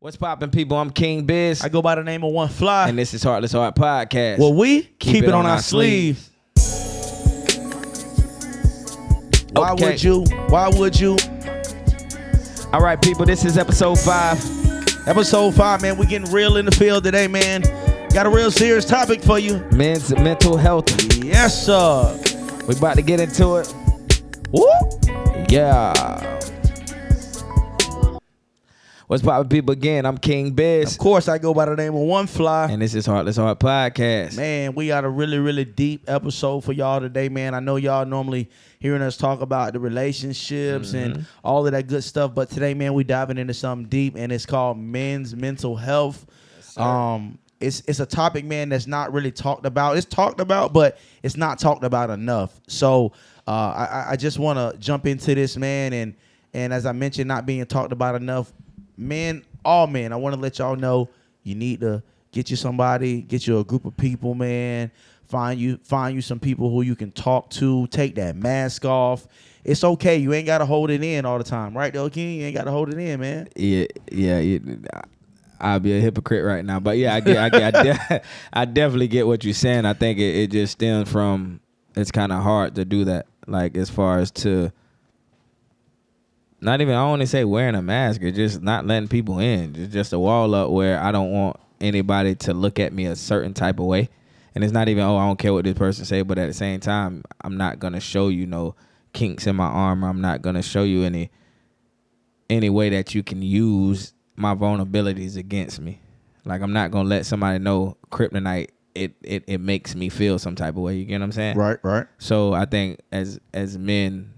What's poppin', people? I'm Kyng Byzz. I go by the name of One Fly. And this is Heartless Heart Podcast. Well, we keep it on our sleeve. Why would you? All right, people, this is episode 5. Episode 5, man. We getting real in the field today, man. Got a real serious topic for you. Men's mental health. Yes, sir. We about to get into it. Woo! Yeah. What's poppin', people? Again, I'm Kyng Byzz. Of course, I go by the name of One Fly. And this is Heartless Heart Podcast. Man, we got a really, really deep episode for y'all today, man. I know y'all normally hearing us talk about the relationships and all of that good stuff, but today, man, we diving into something deep, and it's called men's mental health. Yes, it's a topic, man, that's not really talked about. It's talked about, but it's not talked about enough. So I just want to jump into this, man, and as I mentioned, not being talked about enough. Men, all men, I want to let y'all know you need to get you somebody, get you a group of people, man. Find you some people who you can talk to. Take that mask off. It's okay. You ain't got to hold it in all the time, right, though, King? You ain't got to hold it in, man. Yeah. I'll be a hypocrite right now, but yeah, I definitely get what you're saying. I think it just stems from it's kind of hard to do that, like as far as to. Not even, I don't want to say wearing a mask. It's just not letting people in. It's just a wall up where I don't want anybody to look at me a certain type of way. And it's not even, I don't care what this person say, but at the same time, I'm not going to show you no kinks in my armor. I'm not going to show you any way that you can use my vulnerabilities against me. Like, I'm not going to let somebody know kryptonite, it makes me feel some type of way. You get what I'm saying? Right. So I think as men,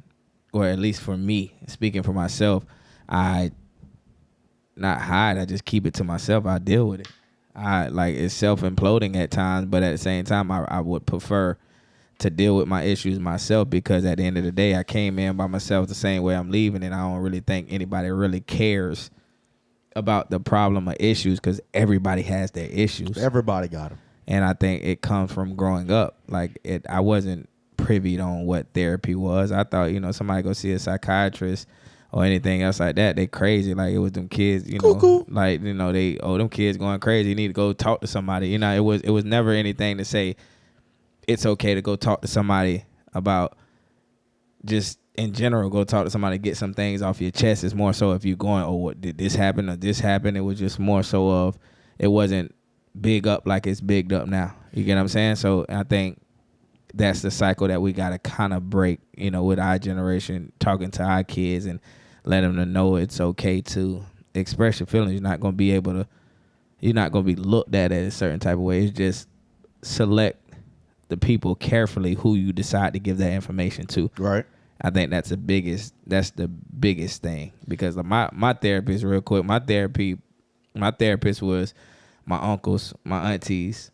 or at least for me, speaking for myself, I not hide. I just keep it to myself. I deal with it. It's self-imploding at times, but at the same time, I would prefer to deal with my issues myself, because at the end of the day, I came in by myself the same way I'm leaving, and I don't really think anybody really cares about the problem or issues, because everybody has their issues. Everybody got them. And I think it comes from growing up. I wasn't privy on what therapy was. I thought, somebody go see a psychiatrist or anything else like that, they crazy. Like, it was them kids, Cuckoo. Them kids going crazy. You need to go talk to somebody. It was never anything to say it's okay to go talk to somebody about, just in general, go talk to somebody, get some things off your chest. It's more so if you're going, what did this happen or this happen? It was just more so of, it wasn't big up like it's bigged up now. You get what I'm saying? So I think that's the cycle that we got to kind of break, with our generation, talking to our kids and letting them know it's okay to express your feelings. You're not going to be looked at a certain type of way. It's just select the people carefully who you decide to give that information to. Right. I think that's the biggest thing, because my therapist, real quick, my therapist was my uncles, my aunties,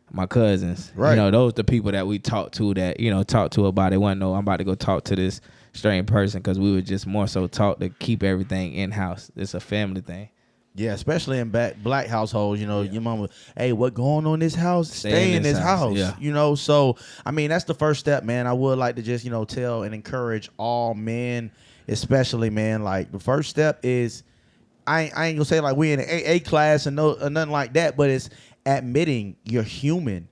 my cousins. Right. Those the people that we talk to about it. Wasn't I'm about to go talk to this strange person, because we were just more so taught to keep everything in-house. It's a family thing. Yeah, especially in black households, your mama, hey, what going on in this house? Stay in this house. Yeah. So, I mean, that's the first step, man. I would like to just, tell and encourage all men, especially, man, like, the first step is, I ain't gonna say like we in an AA class and nothing like that, but it's admitting you're human,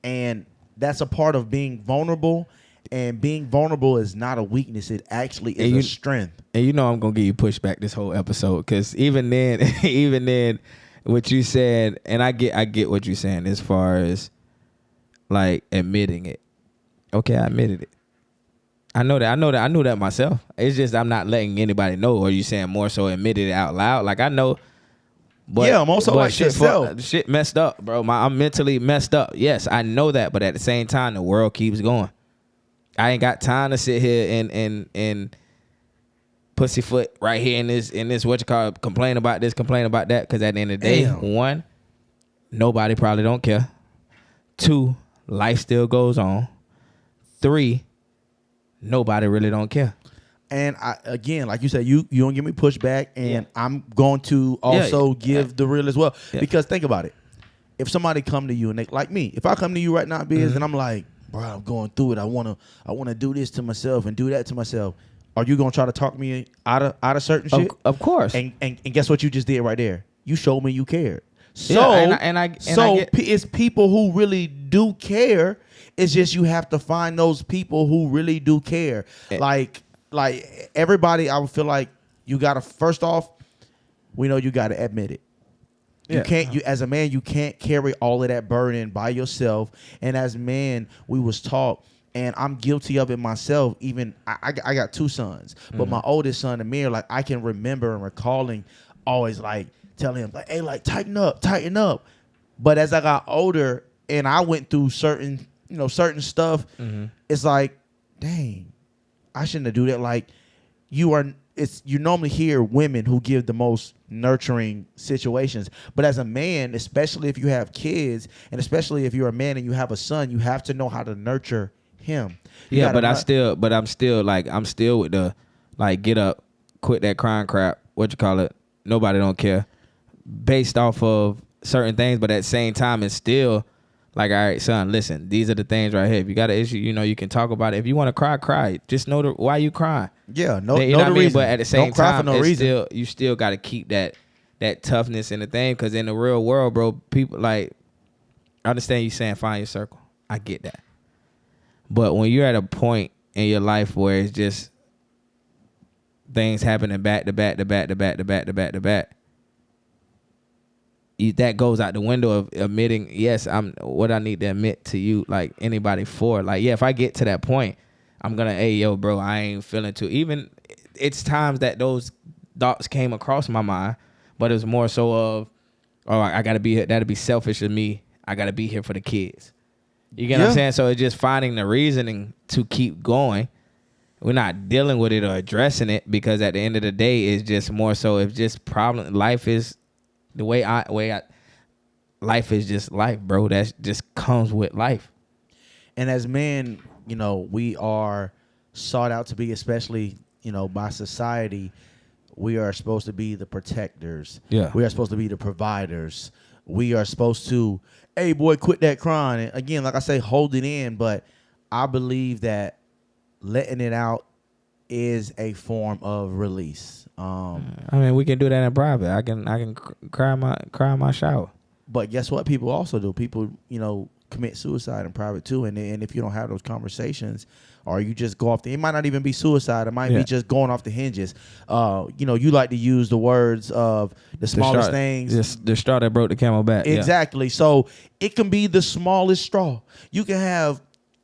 and that's a part of being vulnerable. And being vulnerable is not a weakness; it actually is a strength. And I'm gonna give you pushback this whole episode, because even then, what you said, and I get what you're saying as far as like admitting it. Okay, I admitted it. I know that. I knew that myself. It's just I'm not letting anybody know. Or you saying more so admitted it out loud? Like, I know. But, yeah, I'm also like shit messed up, bro. I'm mentally messed up. Yes, I know that, but at the same time, the world keeps going. I ain't got time to sit here and pussyfoot right here in this what you call complain about this, complain about that. Because at the end of the day, one, nobody probably don't care. 2, life still goes on. 3, nobody really don't care. And again, like you said, you don't give me pushback, and I'm going to also give the real as well. Yeah. Because think about it. If somebody come to you and they, like me, if I come to you right now, Byzz, and I'm like, bro, I'm going through it. I wanna do this to myself and do that to myself. Are you gonna try to talk me out of certain shit? Of course. And guess what you just did right there? you showed me you cared. So, yeah, it's people who really do care. It's just you have to find those people who really do care. Like everybody, I would feel like you gotta, first off, we know you gotta admit it. You can't, as a man, you can't carry all of that burden by yourself. And as men, we was taught, and I'm guilty of it myself. Even I got 2 sons, but my oldest son, Amir, like I can remember and recalling always like telling him like, hey, like tighten up. But as I got older and I went through certain stuff, it's like, dang, I shouldn't have do that. Like you normally hear women who give the most nurturing situations, but as a man, especially if you have kids, and especially if you're a man and you have a son, you have to know how to nurture him. I'm still with the like get up, quit that crying crap. Nobody don't care, based off of certain things, but at the same time, it's still like, all right, son, listen, these are the things right here. If you got an issue, you can talk about it. If you want to cry. Just know why you crying. Yeah, no reason. Reason. But at the same time, reason. You still got to keep that toughness in the thing, because in the real world, bro, people like, I understand you saying find your circle. I get that. But when you're at a point in your life where it's just things happening back to back, that goes out the window of admitting, yes, I'm what I need to admit to you, like anybody for. Like, yeah, if I get to that point, I'm gonna, hey, yo, bro, I ain't feeling too. Even it's times that those thoughts came across my mind, but it was more so of, oh, I gotta be here. That'd be selfish of me. I gotta be here for the kids. You get what I'm saying? So it's just finding the reasoning to keep going. We're not dealing with it or addressing it, because at the end of the day, it's just more so, if just problem. Life is the way life is just life, bro. That just comes with life. And as men, we are sought out to be, especially, by society, we are supposed to be the protectors. Yeah. We are supposed to be the providers. We are supposed to, hey, boy, quit that crying. And again, like I say, hold it in. But I believe that letting it out is a form of release. I mean, we can do that in private. I can cry in my shower. But guess what? People also do. People, commit suicide in private too. And if you don't have those conversations, or you just go off it might not even be suicide. It might be just going off the hinges. You like to use the words of the smallest things. The straw that broke the camel back. Exactly. Yeah. So it can be the smallest straw. You can have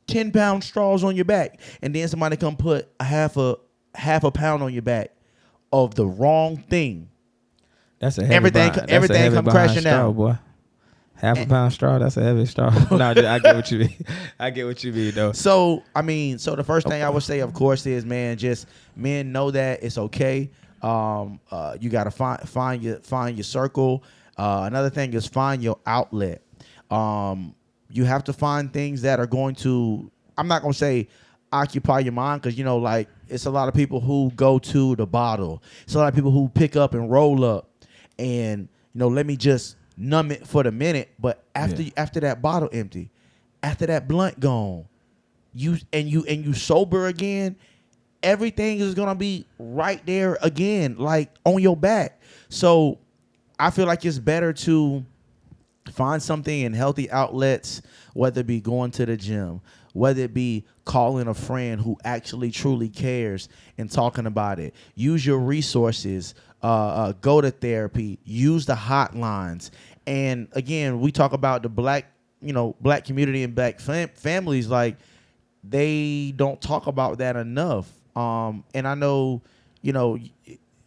10-pound straws on your back, and then somebody come put a half a pound on your back of the wrong thing. That's a heavy everything come crashing straw, down, boy. Half a pound straw, that's a heavy straw. No, I get what you mean. I get what you mean, though. So the first thing I would say, of course, is, man, just men know that it's okay. You gotta find your circle. Another thing is find your outlet. You have to find things that are going to, I'm not gonna say occupy your mind, because like it's a lot of people who go to the bottle. It's a lot of people who pick up and roll up, and let me just numb it for the minute. But after that bottle empty, after that blunt gone, you sober again, everything is gonna be right there again, like on your back. So I feel like it's better to find something in healthy outlets, whether it be going to the gym, whether it be calling a friend who actually truly cares and talking about it. Use your resources. Go to therapy. Use the hotlines. And again, we talk about the black community and black families. Like, they don't talk about that enough. And I know,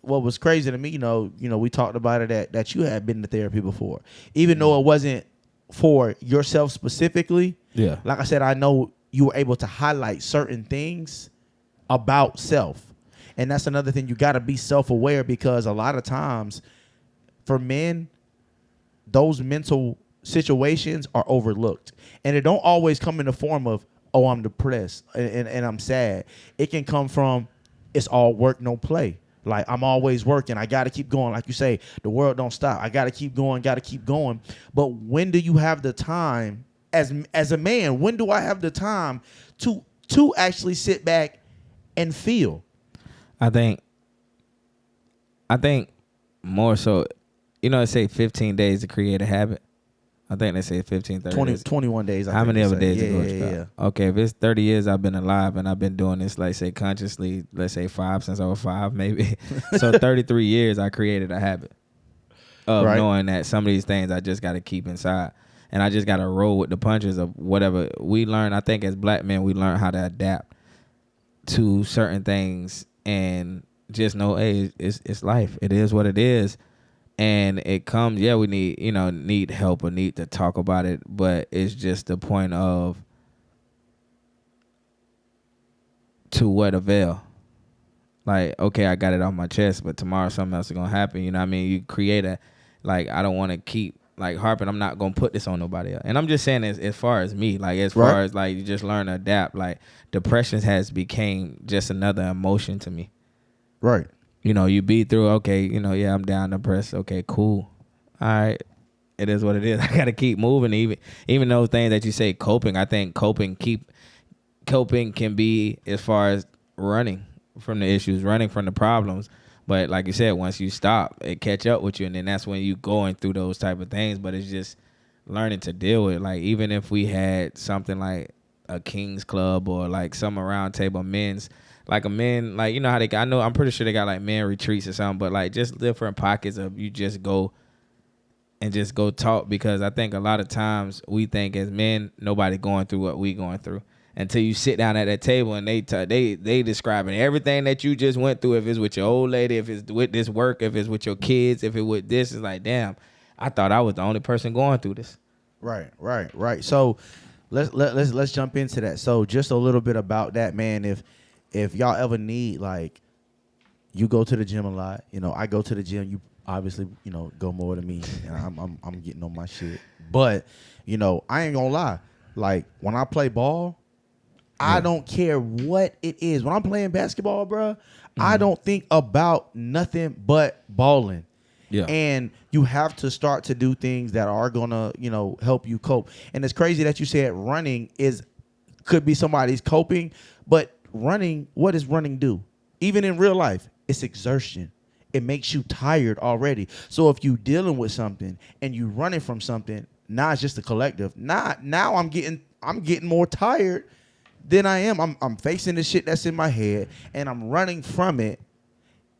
what was crazy to me, we talked about it that you had been to therapy before, even though it wasn't for yourself specifically. Yeah. Like I said, I know you were able to highlight certain things about self. And that's another thing. You got to be self-aware, because a lot of times for men, those mental situations are overlooked. And it don't always come in the form of, oh, I'm depressed and I'm sad. It can come from, it's all work, no play. Like, I'm always working. I got to keep going. Like you say, the world don't stop. I got to keep going, But when do you have the time, as a man, when do I have the time to actually sit back and feel? I think more so it say 15 days to create a habit. I think they say 15, 30 days. 21 days. How many other days ago? Yeah. Okay, if it's 30 years I've been alive and I've been doing this, like say consciously, let's say 5 since I was 5, maybe. So 33 years I created a habit of knowing that some of these things I just got to keep inside. And I just got to roll with the punches of whatever we learn. I think as black men, we learn how to adapt to certain things and just know, hey, it's life. It is what it is. And it comes, we need help or need to talk about it, but it's just the point of to what avail. Like, okay, I got it off my chest, but tomorrow something else is gonna happen. You know what I mean? You create I don't want to keep harping. I'm not gonna put this on nobody else. And I'm just saying as far as me, as far as you just learn to adapt. Like depression has became just another emotion to me. Right. You beat through, okay, I'm down, depressed. Okay, cool. All right. It is what it is. I got to keep moving. Even those things that you say coping, I think coping can be as far as running from the issues, running from the problems. But like you said, once you stop, it catch up with you. And then that's when you going through those type of things. But it's just learning to deal with it. Like even if we had something like a King's Club or some round table men's, like a men, how they got, I'm pretty sure they got men retreats or something, but just different pockets of you just go and just go talk, because I think a lot of times we think as men, nobody going through what we going through until you sit down at that table and they describing everything that you just went through. If it's with your old lady, if it's with this work, if it's with your kids, if it's with this, it's like, damn, I thought I was the only person going through this. Right. So let's jump into that. So just a little bit about that, man. If y'all ever need, you go to the gym a lot, I go to the gym. You obviously, go more than me. I'm getting on my shit. But, I ain't gonna lie. When I play ball, I don't care what it is. When I'm playing basketball, bro, I don't think about nothing but balling. Yeah. And you have to start to do things that are gonna, help you cope. And it's crazy that you said running could be somebody's coping, but running, what does running do? Even in real life, it's exertion. It makes you tired already. So if you dealing with something and you running from something, now it's just a collective. Now I'm getting more tired than I am. I'm facing the shit that's in my head and I'm running from it.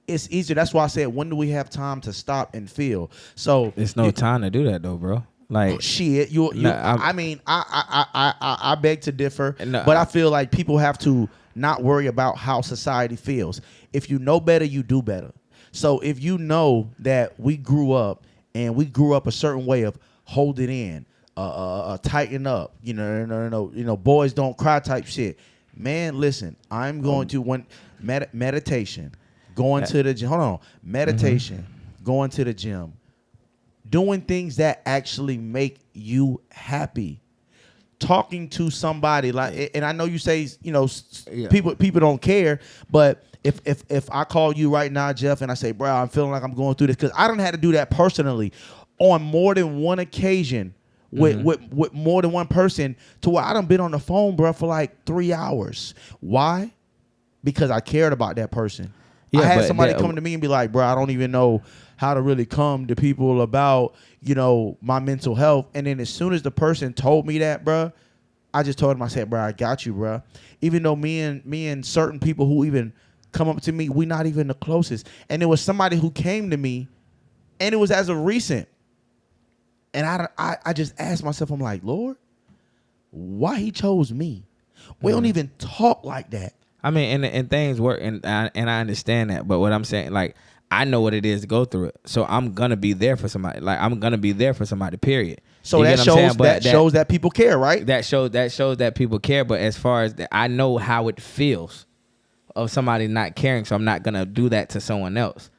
It's easier. That's why I said, when do we have time to stop and feel? So it's no time to do that though, bro. Shit, I beg to differ, but I feel like people have to not worry about how society feels. If you know better, you do better. So if you know that we grew up a certain way of hold it in, tighten up, boys don't cry type shit. Man, listen, I'm going to meditation, going to the gym. Hold on, meditation, going to the gym, doing things that actually make you happy. Talking to somebody and I know you say, people don't care, but if I call you right now, Jeff, and I say, bro, I'm feeling like I'm going through this, because I don't have to do that personally on more than one occasion with more than one person, to where I done been on the phone, bro, for 3 hours. Why? Because I cared about that person. Yeah, I had somebody come to me and be like, bro, I don't even know how to really come to people about, my mental health. And then as soon as the person told me that, bro, I just told him, I said, bro, I got you, bro. Even though me and certain people who even come up to me, we not even the closest. And there was somebody who came to me, and it was as of recent. And I just asked myself, I'm like, Lord, why he chose me? We don't even talk like that. I mean, and things work, and I understand that. But what I'm saying, I know what it is to go through it, so I'm gonna be there for somebody. I'm gonna be there for somebody. Period. So that shows that people care, right? That shows that people care. But as far as I know how it feels of somebody not caring, so I'm not gonna do that to someone else.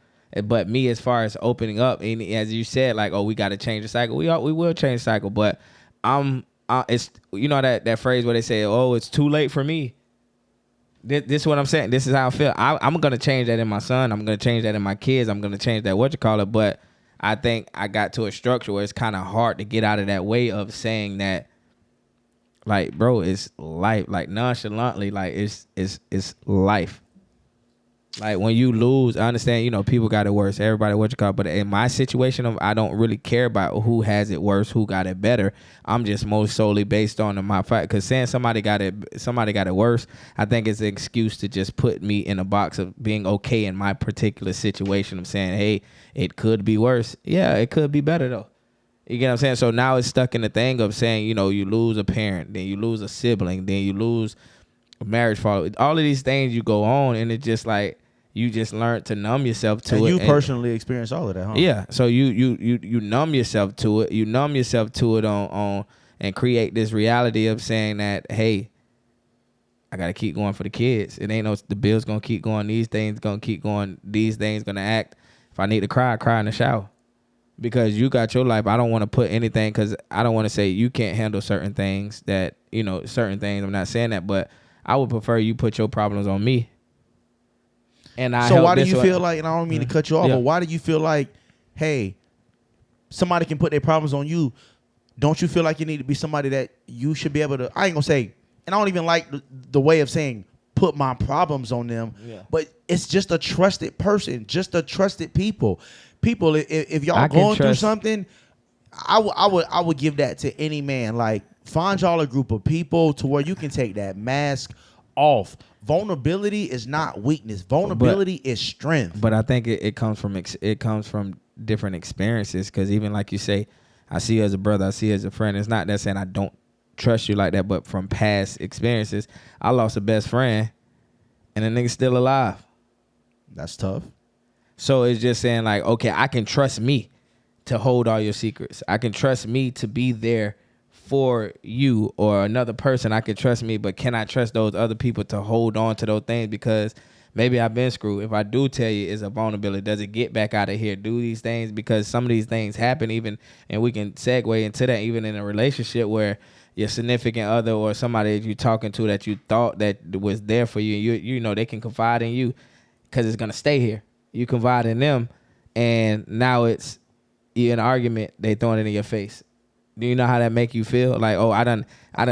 But me, as far as opening up, and as you said, we got to change the cycle. We will change the cycle. But it's that phrase where they say, "Oh, it's too late for me." This is what I'm saying. This is how I feel. I'm going to change that in my son. I'm going to change that in my kids. I'm going to change that but I think I got to a structure where it's kind of hard to get out of that way of saying that, bro, it's life. Nonchalantly, it's life. Like when you lose, I understand, people got it worse. Everybody but in my situation, I don't really care about who has it worse, who got it better. I'm just most solely based on my fight. Because saying somebody got it worse, I think it's an excuse to just put me in a box of being okay in my particular situation. I'm saying, hey, it could be worse. Yeah, it could be better though. You get what I'm saying? So now it's stuck in the thing of saying, you lose a parent, then you lose a sibling, then you lose a marriage follow. All of these things you go on, and it's just like you just learn to numb yourself to it. And you personally experience all of that, huh? Yeah. So you numb yourself to it. You numb yourself to it on and create this reality of saying that, hey, I gotta keep going for the kids. It ain't the bills gonna keep going. These things gonna keep going. These things gonna act. If I need to cry, I cry in the shower. Because you got your life. I don't want to put anything, because I don't want to say you can't handle certain things certain things. I'm not saying that, but I would prefer you put your problems on me. And so why do you feel like, and I don't mean to cut you off, but why do you feel like, hey, somebody can put their problems on you? Don't you feel like you need to be somebody that you should be able to, I ain't going to say, and I don't even like the way of saying put my problems on them, but it's just a trusted person, just a trusted people. People, if y'all going through something, I would give that to any man. Like, find y'all a group of people to where you can take that mask off. Vulnerability is not weakness. Vulnerability is strength. But I think it comes from different experiences. Because even like you say, I see you as a brother, I see you as a friend. It's not that saying I don't trust you like that, but from past experiences, I lost a best friend, and the nigga's still alive. That's tough. So it's just saying like, okay, I can trust me to hold all your secrets. I can trust me to be there for you or another person. I can trust me, but can I trust those other people to hold on to those things? Because maybe I've been screwed. If I do tell you it's a vulnerability, does it get back out of here? Do these things? Because some of these things happen even, and we can segue into that even in a relationship where your significant other or somebody that you're talking to that you thought that was there for you, you know they can confide in you because it's going to stay here. You confide in them, and now it's you're in an argument, they throwing it in your face. Do you know how that make you feel? Like, oh, I done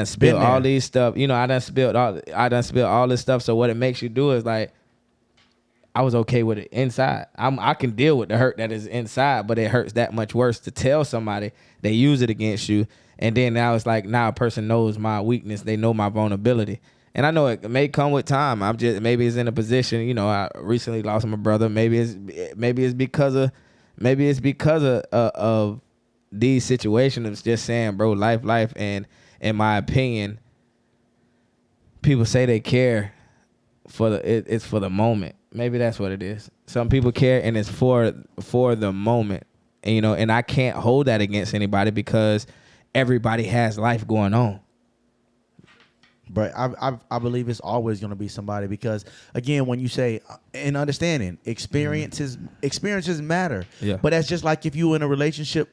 spilled all these stuff. I done spilled all this stuff. So what it makes you do is like, I was okay with it inside. I can deal with the hurt that is inside, but it hurts that much worse to tell somebody they use it against you. And then now it's like, now a person knows my weakness. They know my vulnerability. And I know it may come with time. Maybe it's in a position, I recently lost my brother. Maybe it's because of these situations. It's just saying, bro, life. And in my opinion, people say they care it's for the moment. Maybe that's what it is. Some people care and it's for the moment. And, and I can't hold that against anybody because everybody has life going on. But I believe it's always going to be somebody because, again, when you say, and understanding, experiences matter. Yeah. But that's just like if you in a relationship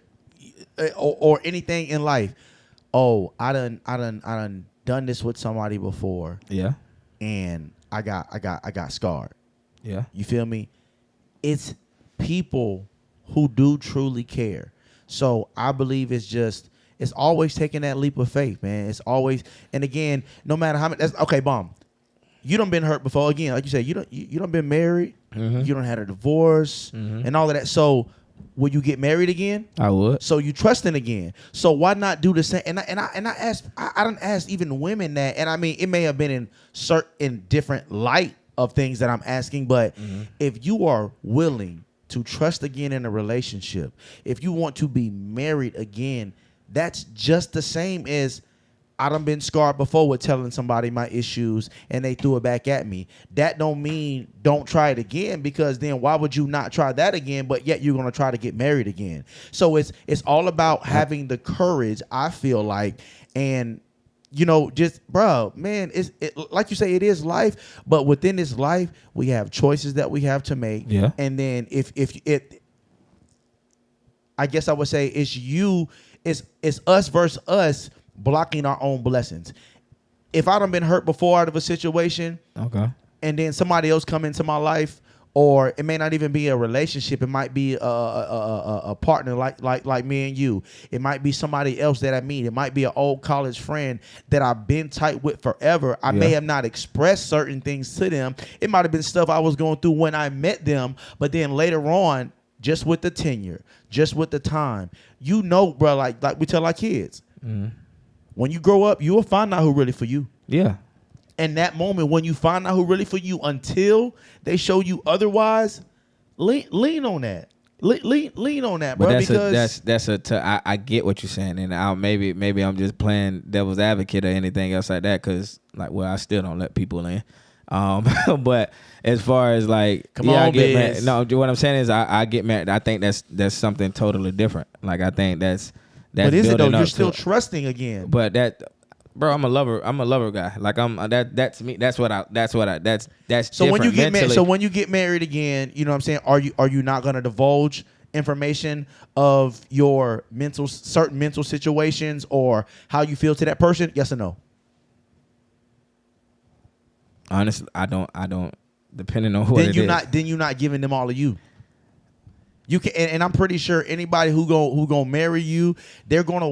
or anything in life. Oh, I done this with somebody before. Yeah. And I got scarred. Yeah. You feel me? It's people who do truly care. So I believe it's always taking that leap of faith, man. It's always, and again, no matter how much. Okay, bomb. You done been hurt before. Again, like you said, you done been married. Mm-hmm. You done had a divorce and all of that. So, will you get married again? I would. So you trusting again. So why not do the same? And I asked. I done asked even women that, and I mean, it may have been in certain different light of things that I'm asking, but if you are willing to trust again in a relationship, if you want to be married again. That's just the same as I done been scarred before with telling somebody my issues and they threw it back at me. That don't mean don't try it again, because then why would you not try that again, but yet you're going to try to get married again? So it's all about having the courage, I feel like, and just, bro, man, it like you say, it is life, but within this life, we have choices that we have to make. Yeah. And then if I guess I would say it's us versus us blocking our own blessings. If I done been hurt before out of a situation, okay, and then somebody else come into my life, or it may not even be a relationship. It might be a partner like me and you. It might be somebody else that I meet. It might be an old college friend that I've been tight with forever. I may have not expressed certain things to them. It might have been stuff I was going through when I met them, but then later on, just with the tenure, just with the time, bro, like we tell our kids, when you grow up, you will find out who really for you. Yeah. And that moment when you find out who really for you, until they show you otherwise, lean on that. Lean on that, bro. I get what you're saying, and maybe I'm just playing devil's advocate or anything else like that, because I still don't let people in. But as far as like, come on, I get Byzz. mad. No, what I'm saying is I get mad. I think that's something totally different. Like I think that's. But is it though? You're still trusting again. But that. Bro, I'm a lover guy. Like that's me. That's so when you get married. So when you get married again, you know what I'm saying? Are you not going to divulge information of your certain mental situations or how you feel to that person? Yes or no? Honestly, I don't. Depending on what Then you're not giving them all of you. You can, and I'm pretty sure anybody who gonna marry you, they're gonna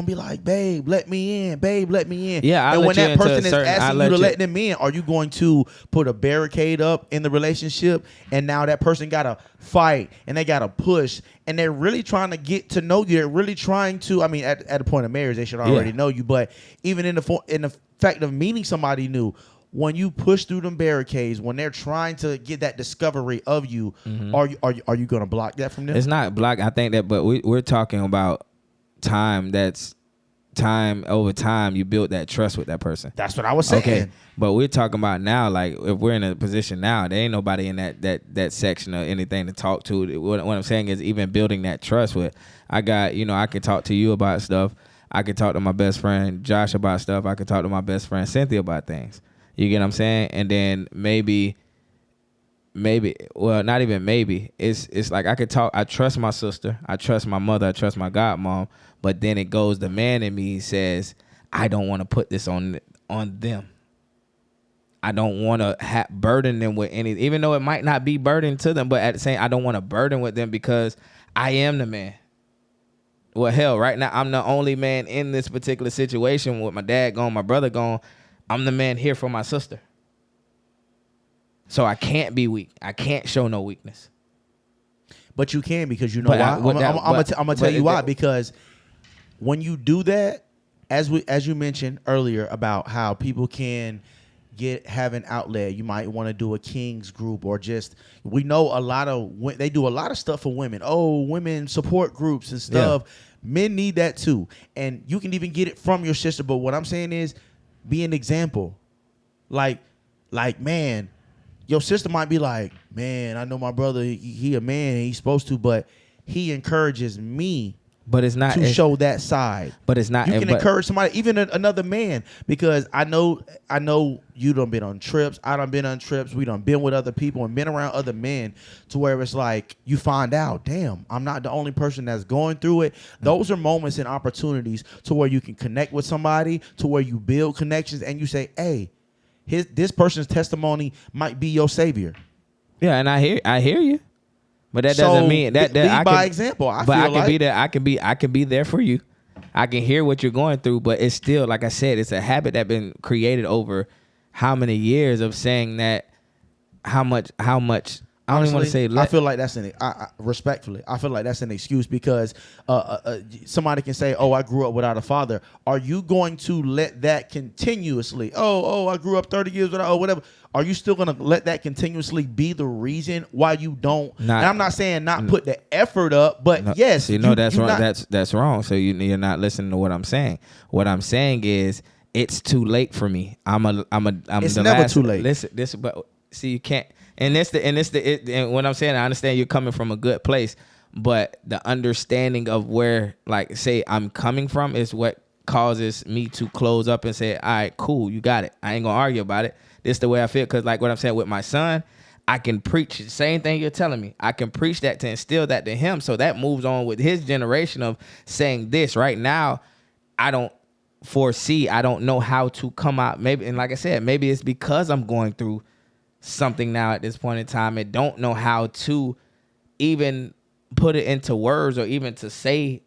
be like, babe, let me in, babe, let me in. Yeah, and when that person is asking you to let them in, are you going to put a barricade up in the relationship? And now that person gotta fight and they gotta push, and they're really trying to get to know you. They're really trying to. I mean, at the point of marriage, they should already know you. But even in the fact of meeting somebody new. When you push through them barricades, when they're trying to get that discovery of you, are you going to block that from them? It's not block. I think that, but we're talking about time. That's time over time. You build that trust with that person. That's what I was saying. Okay, but we're talking about now. Like if we're in a position now, there ain't nobody in that section or anything to talk to. What I'm saying is even building that trust with. I can talk to you about stuff. I can talk to my best friend Josh about stuff. I can talk to my best friend Cynthia about things. You get what I'm saying? And then maybe, well, not even maybe. It's like I could talk. I trust my sister. I trust my mother. I trust my godmom. But then it goes, the man in me says, I don't want to put this on them. I don't want to burden them with any, even though it might not be burden to them. But at the same, I don't want to burden with them because I am the man. Well, hell, right now I'm the only man in this particular situation with my dad gone, my brother gone. I'm the man here for my sister. So I can't be weak. I can't show no weakness. But you can, because you know why? I'm going to tell you why. Because when you do that, as you mentioned earlier about how people can have an outlet. You might want to do a King's group, or we know they do a lot of stuff for women. Oh, women support groups and stuff. Yeah. Men need that too. And you can even get it from your sister. But what I'm saying is, be an example. Like, man, your sister might be like, man, I know my brother, he a man and he's supposed to, but he encourages me. But it's not to show that side. But it's not. You can encourage somebody, even another man, because I know you done been on trips. I done been on trips. We done been with other people and been around other men, to where it's like you find out, damn, I'm not the only person that's going through it. Those are moments and opportunities to where you can connect with somebody, to where you build connections, and you say, hey, this person's testimony might be your savior. Yeah, and I hear you. But that doesn't mean that I can, by example. I can be there. I can be there for you. I can hear what you're going through, but it's still, like I said, it's a habit that's been created over how many years of saying that. How much? I don't even want to say. I feel like that's respectfully. I feel like that's an excuse, because somebody can say, "Oh, I grew up without a father." Are you going to let that continuously? Oh, I grew up 30 years without. Oh, whatever. Are you still going to let that continuously be the reason why you don't? And I'm not saying put the effort up, but yes, that's wrong. That's wrong. So you're not listening to what I'm saying. What I'm saying is, it's too late for me. It's never too late. Listen, but see, you can't. And what I'm saying, I understand you're coming from a good place, but the understanding of where, like, say I'm coming from is what causes me to close up and say, all right, cool, you got it. I ain't gonna argue about it. This is the way I feel, because like what I'm saying with my son, I can preach the same thing you're telling me. I can preach that to instill that to him, so that moves on with his generation of saying this. Right now, I don't foresee, I don't know how to come out. Maybe, and like I said, maybe it's because I'm going through something now at this point in time and don't know how to even put it into words or even to say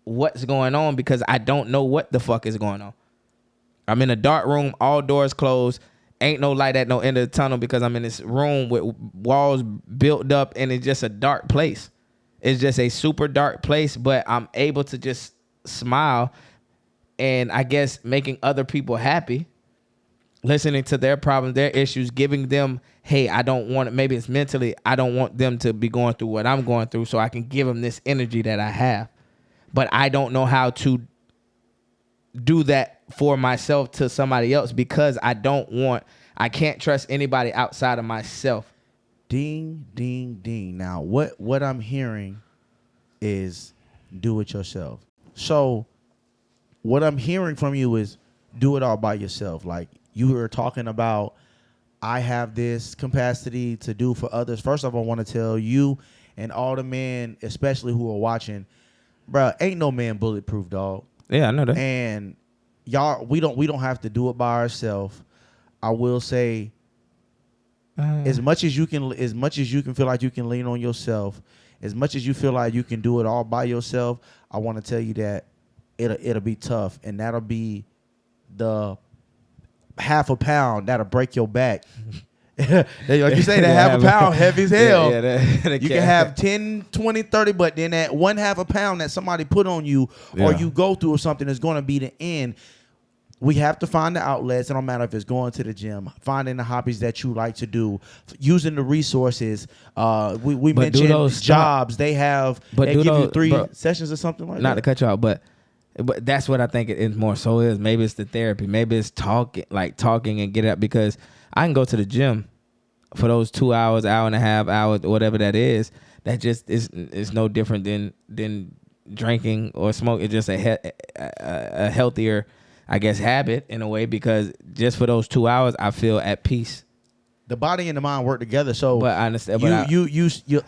what's going on because I don't know what the fuck is going on. I'm in a dark room, all doors closed, ain't no light at no end of the tunnel because I'm in this room with walls built up and it's just a dark place. It's just a super dark place, but I'm able to just smile and I guess making other people happy, listening to their problems, their issues, giving them, hey, I don't want it. Maybe it's mentally, I don't want them to be going through what I'm going through so I can give them this energy that I have. But I don't know how to do that for myself to somebody else because I can't trust anybody outside of myself. Ding, ding, ding. Now, what I'm hearing is do it yourself. So what I'm hearing from you is do it all by yourself. Like you were talking about, I have this capacity to do for others. First off, I want to tell you and all the men, especially who are watching, bro, ain't no man bulletproof, dog. Yeah, I know that. And y'all, we don't have to do it by ourselves. I will say, as much as you can feel like you can lean on yourself, as much as you feel like you can do it all by yourself, I want to tell you that it'll be tough, and that'll be the half a pound that'll break your back. Like you say, that half a pound heavy as hell. You can have 10, 20, 30, but then that one half a pound that somebody put on you or you go through or something is going to be the end. We have to find the outlets. It don't matter if it's going to the gym, finding the hobbies that you like to do, using the resources. We mentioned jobs. They give you 3 sessions or something like that. Not to cut you out, but that's what I think it more so is. Maybe it's the therapy. Maybe it's talking and get up because I can go to the gym for those 2 hours, hour and a half, hour, whatever that is. That just is no different than drinking or smoke. It's just a healthier, I guess, habit in a way because just for those 2 hours, I feel at peace. The body and the mind work together. So, but I understand.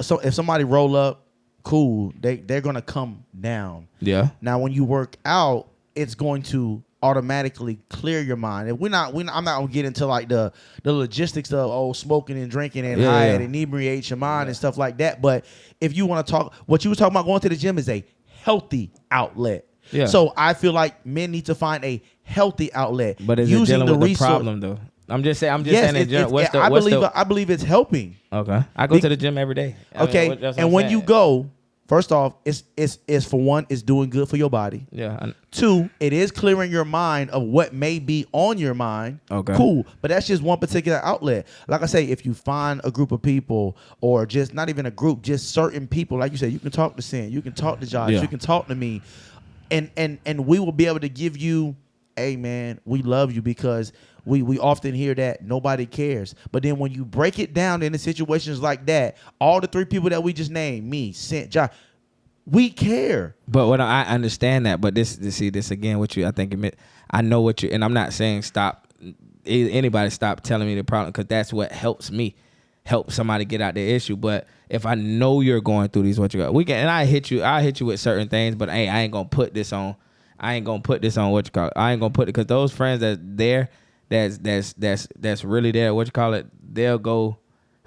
So if somebody roll up, cool, they're gonna come down. Yeah. Now, when you work out, it's going to automatically clear your mind. And I'm not gonna get into like the logistics of smoking and drinking and it inebriates your mind and stuff like that. But if you want to talk, what you were talking about going to the gym is a healthy outlet. Yeah. So I feel like men need to find a healthy outlet. But is it dealing with the problem though? I'm just saying in general. I believe it's helping. Okay. I go to the gym every day. And when you go, first off, it's for one, it's doing good for your body. Yeah. 2, it is clearing your mind of what may be on your mind. Okay. Cool. But that's just one particular outlet. Like I say, if you find a group of people or just not even a group, just certain people, like you said, you can talk to Sin, you can talk to Josh, you can talk to me. And we will be able to give you, hey man, we love you because we often hear that nobody cares. But then when you break it down into situations like that, all the 3 people that we just named, me, Sin, Josh, we care. But what I understand that, but this again, I know what you, and I'm not saying anybody stop telling me the problem because that's what helps me help somebody get out their issue. But if I know you're going through these, and I hit you with certain things, but hey, I ain't gonna put this on because those friends that's there, that's really there, they'll go.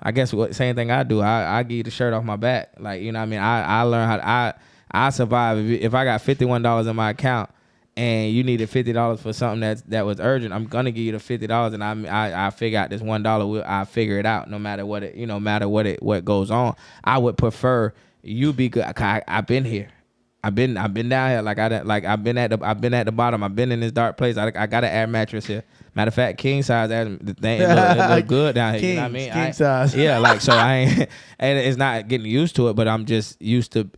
I guess same thing I do. I give you the shirt off my back. Like, you know what I mean? I learn how I survive. If I got $51 in my account and you needed $50 for something that was urgent, I'm gonna give you the $50 and I figure out this $1. I figure it out no matter what what goes on. I would prefer you be good. I've been here. I've been down here. I've been at the bottom. I've been in this dark place. I got an air mattress here. Matter of fact, king size. The thing it look good down here. You know what I mean? King size. Yeah, so I ain't. And it's not getting used to it, but I'm just used to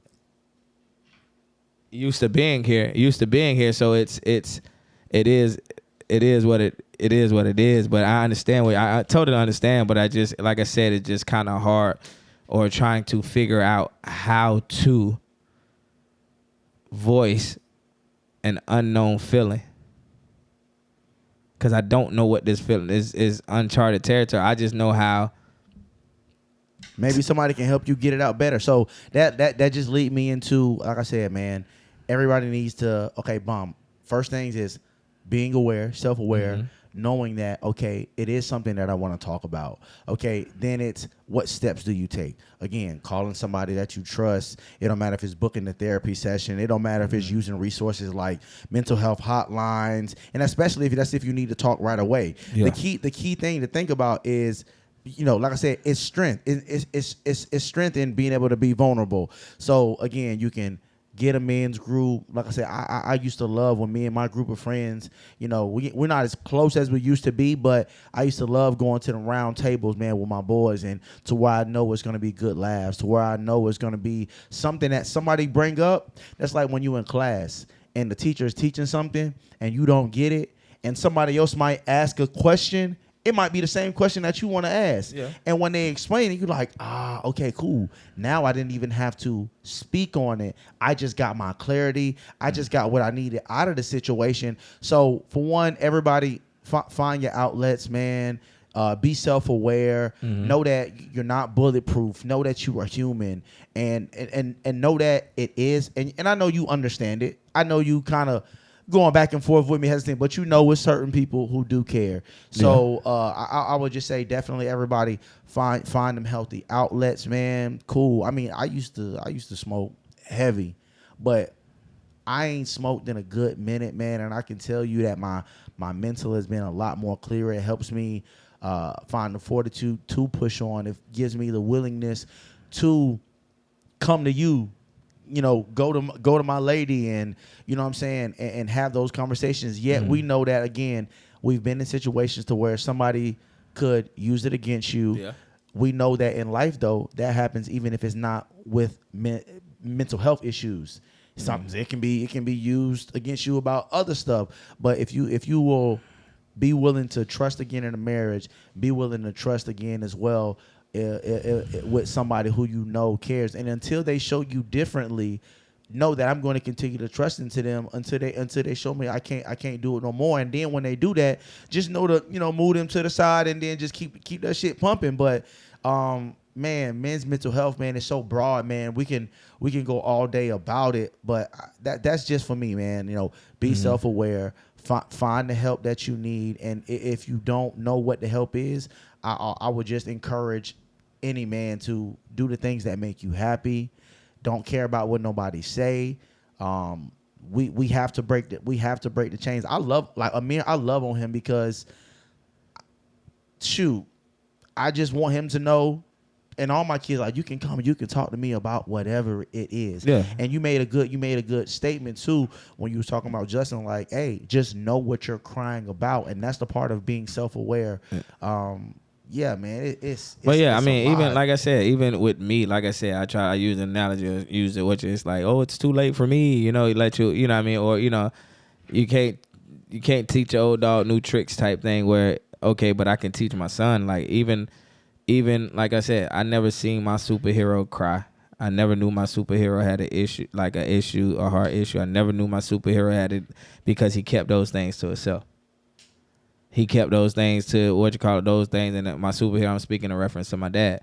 being here. So it is what it is. But I understand I totally understand. But I just, like I said, it's just kind of hard or trying to figure out how to voice an unknown feeling. Because I don't know what this feeling is uncharted territory. I just know how. Maybe somebody can help you get it out better. So that just lead me into, like I said, man, everybody needs to, first things is being aware, self-aware, knowing that, okay, it is something that I want to talk about. Okay, then it's what steps do you take? Again, calling somebody that you trust. It don't matter if it's booking a therapy session. It don't matter if it's using resources like mental health hotlines, and especially if you need to talk right away. Yeah. The key thing to think about is, like I said, it's strength. It's strength in being able to be vulnerable. So again, you can get a men's group. Like I said, I used to love when me and my group of friends, we're not as close as we used to be, but I used to love going to the round tables, man, with my boys, and to where I know it's going to be good laughs, to where I know it's going to be something that somebody bring up. That's like when you in class and the teacher is teaching something and you don't get it, and somebody else might ask a question. It might be the same question that you want to ask. Yeah. And when they explain it, you're like, okay, cool. Now I didn't even have to speak on it. I just got my clarity. I just got what I needed out of the situation. So for one, everybody find your outlets, man. Be self-aware. Mm-hmm. Know that you're not bulletproof. Know that you are human. And know that it is. And I know you understand it. I know you kind of going back and forth with me, hesitant, but with certain people who do care. So I would just say definitely everybody find them healthy outlets, man. Cool. I mean, I used to smoke heavy, but I ain't smoked in a good minute, man. And I can tell you that my mental has been a lot more clearer. It helps me find the fortitude to push on. It gives me the willingness to come to you. Go to my lady and, what I'm saying, and have those conversations. Yet we know that, again, we've been in situations to where somebody could use it against you. Yeah. We know that in life, though, that happens even if it's not with mental health issues. Sometimes it can be used against you about other stuff. But if you will be willing to trust again in a marriage, be willing to trust again as well, with somebody who cares, and until they show you differently, know that I'm going to continue to trust into them until they show me I can't do it no more. And then when they do that, just know to move them to the side and then just keep that shit pumping. But man, men's mental health, man, is so broad, man. We can go all day about it, but that's just for me, man. Be self-aware, find the help that you need, and if you don't know what the help is, I would just encourage any man to do the things that make you happy. Don't care about what nobody say. We have to break the chains. I love Amir. I love on him because, shoot, I just want him to know, and all my kids, like, you can come and you can talk to me about whatever it is. Yeah. And you made a good statement too when you was talking about Justin, like, hey, just know what you're crying about, and that's the part of being self-aware. Yeah, man, it's but yeah, I mean, even like I said, even with me, like I said, I use an analogy, use it, which is like, oh, it's too late for me, let you, what I mean, or you can't teach your old dog new tricks type thing. Where okay, but I can teach my son. Like even like I said, I never seen my superhero cry. I never knew my superhero had a heart issue. I never knew my superhero had it because he kept those things to himself. He kept those things to those things, and my superhero, I'm speaking in reference to my dad.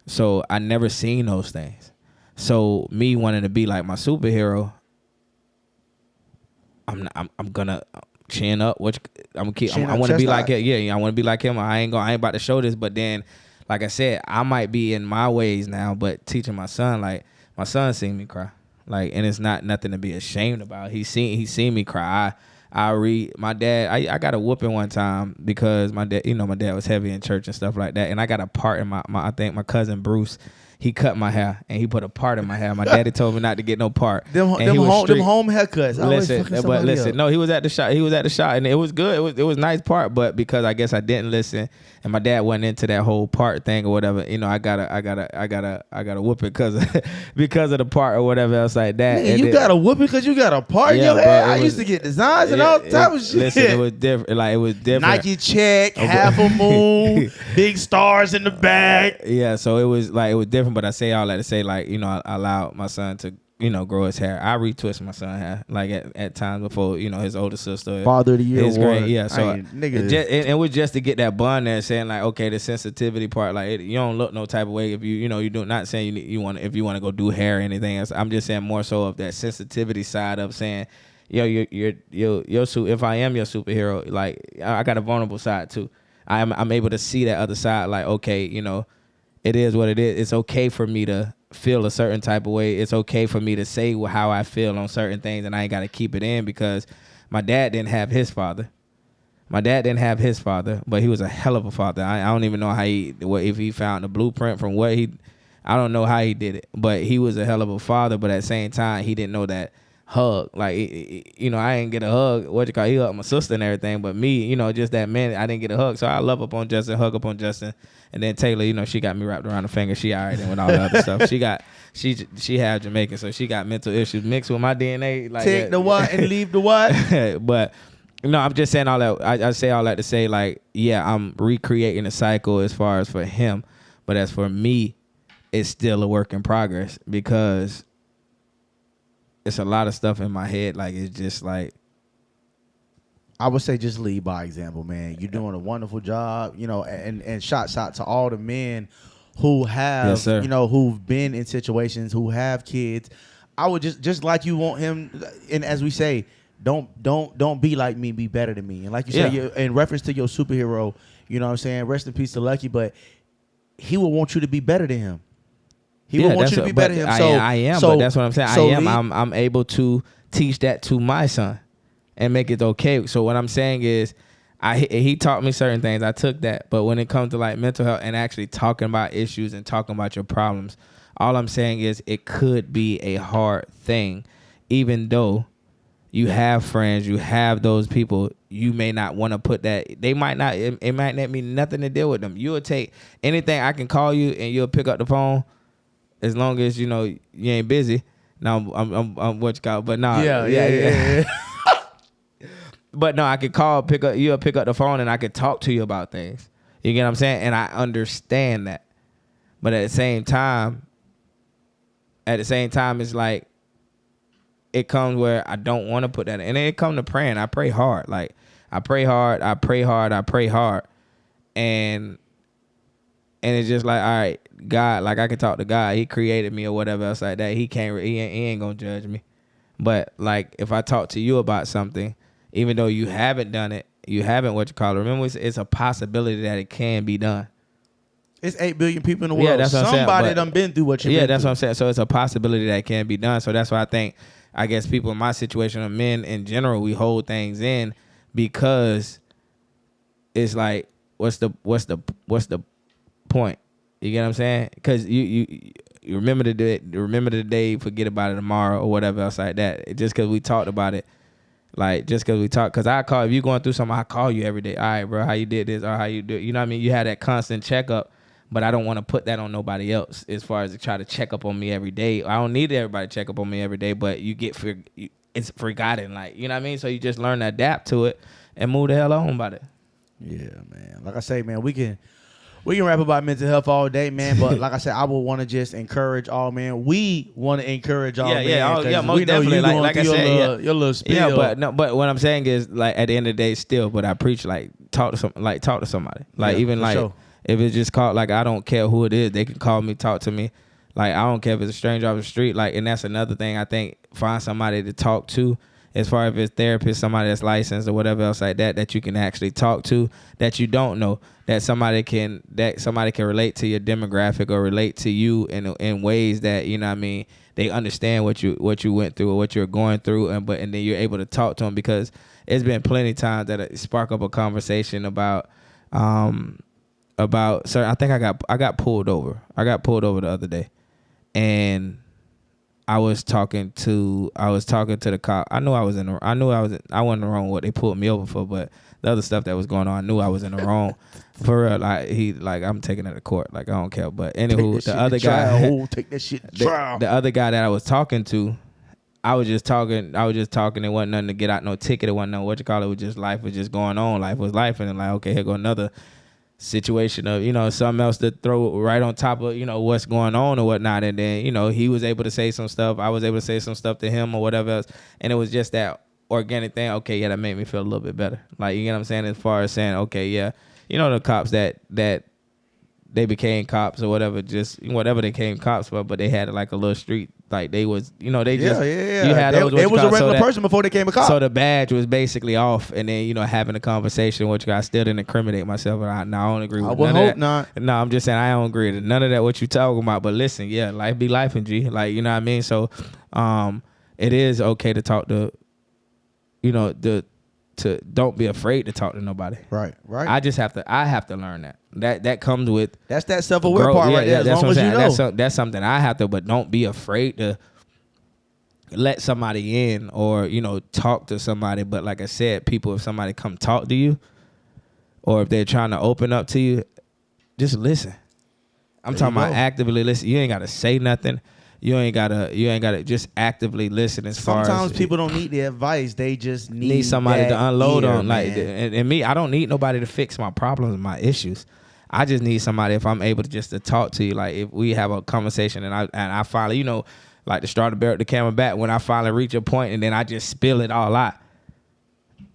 So I never seen those things. So me wanting to be like my superhero, I'm gonna chin up. I want to be like him. Yeah, I want to be like him. I ain't about to show this. But then, like I said, I might be in my ways now, but teaching my son, like my son seen me cry, like, and it's not nothing to be ashamed about. He seen me cry. I read my dad. I got a whooping one time because my dad, my dad was heavy in church and stuff like that. And I got a part in my I think my cousin Bruce, he cut my hair and he put a part in my hair. My daddy told me not to get no part. Them home haircuts. Listen, no, he was at the shop and it was good. It was nice part, but because I guess I didn't listen and my dad went into that whole part thing or whatever, I got a whooping because of the part or whatever else like that. Man, you got a whooping because you got a part in your hair. I used to get designs and all type of shit. Listen, it was different. Like, it was different. Nike check, half a moon, big stars in the back. Yeah, so it was different. But I say all that to say, like, I allowed my son to, grow his hair. I retwist my son's hair, like at times before, his older sister. Father of the Year award. Yeah, so it was just to get that bond there, saying like, okay, the sensitivity part, like, you don't look no type of way if you do not saying you want if you want to go do hair or anything else. I'm just saying more so of that sensitivity side of saying, yo, if I am your superhero, like I got a vulnerable side too. I'm able to see that other side. Like, okay, you know, it is what it is. It's okay for me to feel a certain type of way. It's okay for me to say how I feel on certain things, and I ain't got to keep it in because my dad didn't have his father. But he was a hell of a father. I don't even know if he found the blueprint from I don't know how he did it, but he was a hell of a father. But at the same time, he didn't know that hug. Like, you know, I didn't get a hug. He hugged my sister and everything, but me, you know, just that minute, I didn't get a hug. So I love up on Justin, hug up on Justin. And then Taylor, you know, she got me wrapped around the finger. She all right then with all the other stuff. She had Jamaican, so she got mental issues mixed with my DNA. Like, take the what and leave the what. But no, I'm just saying all that. I say all that to say, like, yeah, I'm recreating a cycle as far as for him, but as for me, it's still a work in progress because it's a lot of stuff in my head. Like, it's just like, I would say just lead by example, man. You're doing a wonderful job, you know, and shout to all the men who have, yes, sir, you know, who've been in situations, who have kids. I would just like you want him, and as we say, don't be like me, be better than me. And like you said, in reference to your superhero, you know what I'm saying? Rest in peace to Lucky, but he will want you to be better than him. He will want you to be better than him. I am, but that's what I'm saying. I'm able to teach that to my son and make it okay. So what I'm saying is, he taught me certain things. I took that. But when it comes to like mental health and actually talking about issues and talking about your problems, all I'm saying is it could be a hard thing, even though you have friends, you have those people, you may not want to put that. They might not. It might not mean nothing to deal with them. You'll take anything. I can call you and you'll pick up the phone, as long as you know you ain't busy. Now I'm what you call, but nah, yeah. But no, I could call, you'll pick up the phone, and I could talk to you about things. You get what I'm saying? And I understand that. But at the same time, it's like, it comes where I don't want to put that in. And then it comes to praying. I pray hard. Like, I pray hard. And it's just like, all right, God, like I can talk to God. He created me or whatever else like that. He ain't going to judge me. But like, if I talk to you about something, even though you haven't done it, remember, it's a possibility that it can be done. It's 8 billion people in the world. Yeah, that's what I'm saying. Somebody done been through what you've been through. Yeah, that's what I'm saying. So it's a possibility that it can be done. So that's why I guess people in my situation, or men in general, we hold things in because it's like, what's the point? You get what I'm saying? Because you remember the day, forget about it tomorrow, or whatever else like that. Just because we talked about it. Like, just because we talk, because I call, if you're going through something, I call you every day. All right, bro, how you did this, or how you do it. You know what I mean? You had that constant checkup, but I don't want to put that on nobody else as far as to try to check up on me every day. I don't need everybody to check up on me every day, but it's forgotten. Like, you know what I mean? So you just learn to adapt to it and move the hell on about it. Yeah, man. Like I say, man, we can rap about mental health all day, man. But like I said, I would want to just encourage all men. We want to encourage all men. Yeah, most definitely. Like I said, your little spiel. Yeah, but what I'm saying is, like, at the end of the day, still, but I preach, like, talk to somebody. Like, even like, sure, if it's just called, like, I don't care who it is, they can call me, talk to me. Like, I don't care if it's a stranger off the street. Like, and that's another thing. I think find somebody to talk to. As far as it's therapist, somebody that's licensed or whatever else like that you can actually talk to, that you don't know, that somebody can relate to your demographic or relate to you in ways that, you know what I mean, they understand what you went through or what you're going through, and then you're able to talk to them, because it's been plenty of times that it spark up a conversation about certain. I think I got pulled over. I got pulled over the other day, and I was talking to the cop. I wasn't in the wrong what they pulled me over for, but the other stuff that was going on, I knew I was in the wrong. For real, like I'm taking it to court. Like, I don't care. But anywho, the other guy, take that shit to trial. The other guy that I was talking to, I was just talking. It wasn't nothing to get out no ticket. It wasn't no it was just life was just going on. Life was life, and then, like, okay, here go another situation of, you know, something else to throw right on top of, you know, what's going on or whatnot. And then, you know, he was able to say some stuff, I was able to say some stuff to him or whatever else, and it was just that organic thing. Okay, yeah, that made me feel a little bit better. Like, you know what I'm saying, as far as saying, okay, yeah, you know, the cops that they became cops or whatever, just whatever they became cops for, but they had like a little street Like they was, you know, they Yeah, just yeah. you had those. They was a regular so person before they came a cop. So the badge was basically off, and then, you know, having a conversation, which I still didn't incriminate myself. I don't agree with I would none hope of that. not. No, I'm just saying I don't agree with none of that. What you talking about? But listen, yeah, life be life, and G, like, you know what I mean. So, it is okay to talk to, you know, to don't be afraid to talk to nobody. Right. I have to learn that. That comes with That's that self-aware part right there. As long as you know. That's something I have to, but don't be afraid to let somebody in or, you know, talk to somebody. But like I said, people, if somebody come talk to you or if they're trying to open up to you, just listen. I'm talking about actively listen. You ain't got to say nothing. You ain't gotta just actively listen. Sometimes people don't need the advice. They just need somebody to unload on. Like, man. and me, I don't need nobody to fix my problems and my issues. I just need somebody, if I'm able to talk to you, like if we have a conversation and I finally, you know, like the straw to bear the camera back, when I finally reach a point and then I just spill it all out.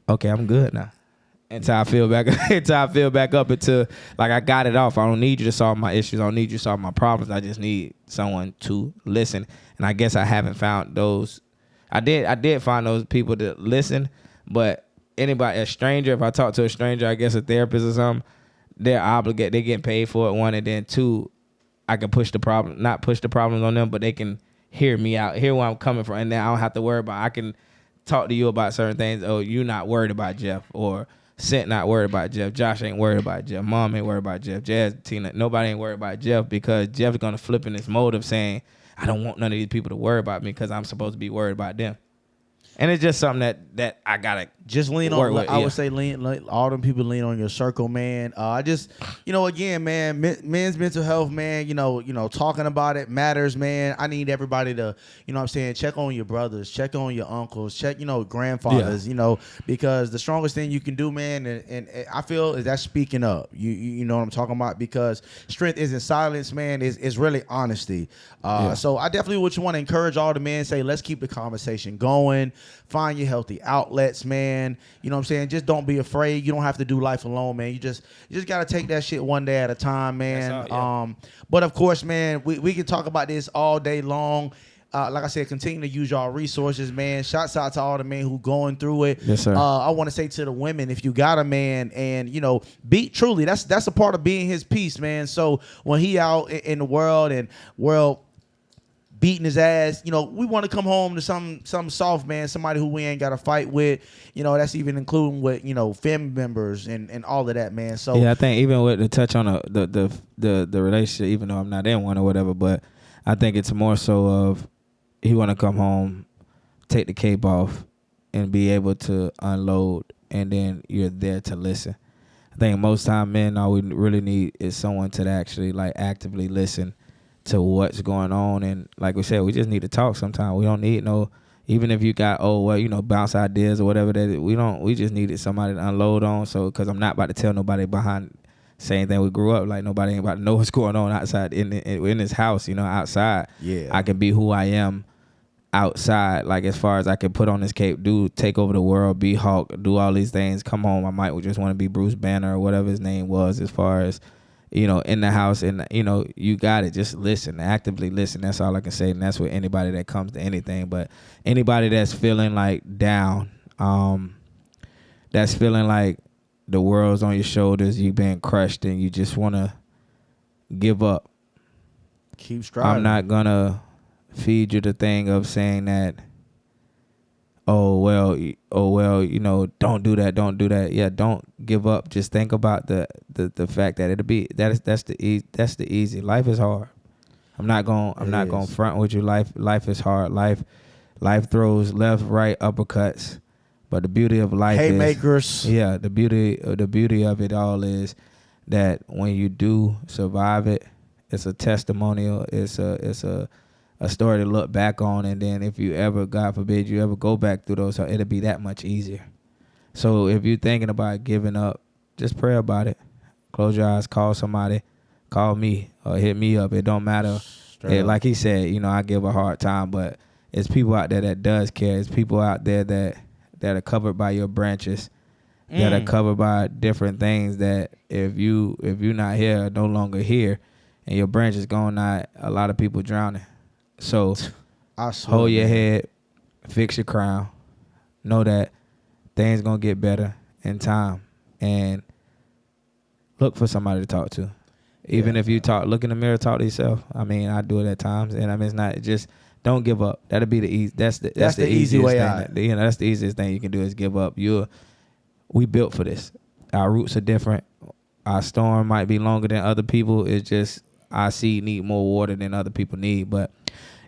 Okay, I'm good now. Until I feel back up until like I got it off. I don't need you to solve my issues. I don't need you to solve my problems. I just need someone to listen. And I guess I haven't found those. I did find those people to listen, but anybody, a stranger, if I talk to a stranger, I guess a therapist or something, they're obligated. They get paid for it, one, and then two, I can not push the problems on them, but they can hear me out, hear where I'm coming from, and then I don't have to worry about. I can talk to you about certain things. Oh, you not worried about Jeff, or Sent not worried about Jeff. Josh ain't worried about Jeff. Mom ain't worried about Jeff. Jazz, Tina, nobody ain't worried about Jeff, because Jeff's gonna flip in this mode of saying, I don't want none of these people to worry about me because I'm supposed to be worried about them. And it's just something that I gotta just lean on. I would say all them people lean on your circle, man. I just, you know, again, man, men's mental health, man. You know, talking about it matters, man. I need everybody to, you know what I'm saying, check on your brothers, check on your uncles, check, you know, grandfathers, you know, because the strongest thing you can do, man, and I feel is that speaking up. You know what I'm talking about, because strength isn't silence, man. Is really honesty. So I definitely would want to encourage all the men, say, let's keep the conversation going. Find your healthy outlets, man. You know what I'm saying? Just don't be afraid. You don't have to do life alone, man. You just got to take that shit one day at a time, man. But of course, man, we can talk about this all day long. Like I said, continue to use y'all resources, man. Shouts out to all the men who going through it. Yes, sir. I want to say to the women, if you got a man and, you know, be truly, that's a part of being his peace, man. So when he out in the world beating his ass, you know, we want to come home to some soft, man, somebody who we ain't got to fight with. You know, that's even including with, you know, family members and all of that, man. So yeah, I think even with the touch on the relationship, even though I'm not in one or whatever, but I think it's more so of he want to come home, take the cape off, and be able to unload, and then you're there to listen. I think most time men, all we really need is someone to actually like actively listen to what's going on. And like we said, we just need to talk sometimes. We don't need no, even if you got, bounce ideas or whatever, that we just needed somebody to unload on. So, because I'm not about to tell nobody behind same thing we grew up, like nobody ain't about to know what's going on outside in this house, you know, outside. Yeah. I can be who I am outside, like as far as I can put on this cape, take over the world, be Hulk, do all these things, come home, I might just want to be Bruce Banner or whatever his name was, as far as, you know, in the house. And, you know, you got it. Just listen, actively listen. That's all I can say. And that's with anybody that comes to anything. But anybody that's feeling like down, that's feeling like the world's on your shoulders, you being crushed, and you just want to give up. Keep striving. I'm not going to feed you the thing of saying that, oh well, you know, don't do that. Yeah, don't give up. Just think about the fact that that's the easy. Life is hard. I'm not going front with you. Life is hard. Life throws left, right, uppercuts. But the beauty of life haymakers. Yeah, the beauty of it all is that when you do survive it, it's a testimonial. It's a story to look back on, and then if you ever, God forbid, you ever go back through those, it'll be that much easier. So if you're thinking about giving up, just pray about it. Close your eyes, call somebody, call me, or hit me up. It don't matter. Like he said, you know, I give a hard time, but it's people out there that does care. It's people out there that are covered by your branches, that are covered by different things, that if you're not here, no longer here, and your branch is gone, a lot of people drowning. So I swear, hold your man. head, fix your crown. Know that things gonna get better in time, and look for somebody to talk to. Even if you look in the mirror, talk to yourself. I mean, I do it at times, and I mean, it's not just don't give up. That'll be the easy. That's the easy way out. That's the easiest thing you can do is give up. We built for this. Our roots are different. Our storm might be longer than other people. It's just our seed need more water than other people need. But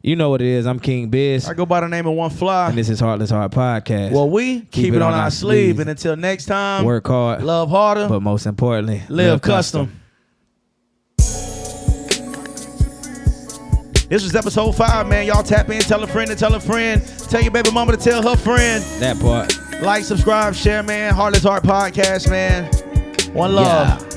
you know what it is. I'm Kyng Byzz. I go by the name of One Fly. And this is Heartless Heart Podcast. Well, we keep it on our sleeve. And until next time, work hard, love harder, but most importantly, live custom. This was episode 5, man. Y'all tap in, tell a friend to tell a friend. Tell your baby mama to tell her friend. That part. Like, subscribe, share, man. Heartless Heart Podcast, man. One love. Yeah.